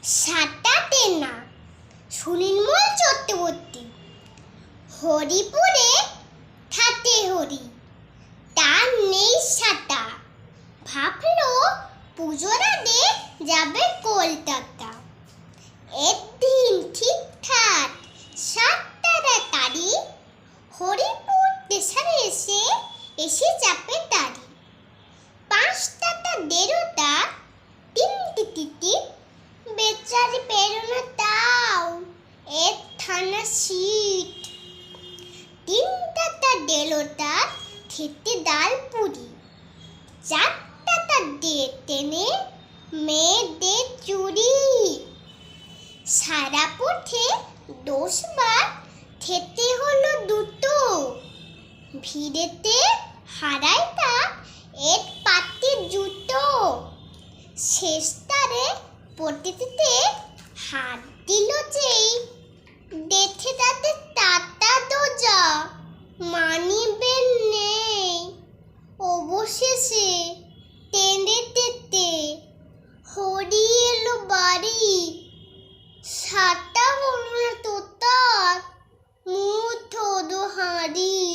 সাটাতে না সুনীলমল চক্রবর্তী। হরিপুরে থাকে হরি, তার নেই সাটা, ভাবলো পুজোর আগে যাবে কলকাতা। একদিন ঠিকঠাক 7টা তারি হরিপুর স্টেশনে এসে চাপে তারি। 5টা 1:30টা 3টে টিকিট, বেচারি পেরোনো তাও এক থানা সিট। 3টা 1:30টা খেতে ডাল পুরি, 4টা ট্রেনে মেয়েদের চুরি। সারা পথে 10 বার খেতে হলো দুটো, ভিড়েতে হারায় তা এক পাতি জুতো। শেষ তারে পটিতে হাত দিল যেই, দেখে তাতে টাটা দোজা, মানিব্যাগ নেই। অবশেষে টেনেতে হরি এলো বাড়ি। সাটা হলো না তো তার, মুঠ হাঁড়ি।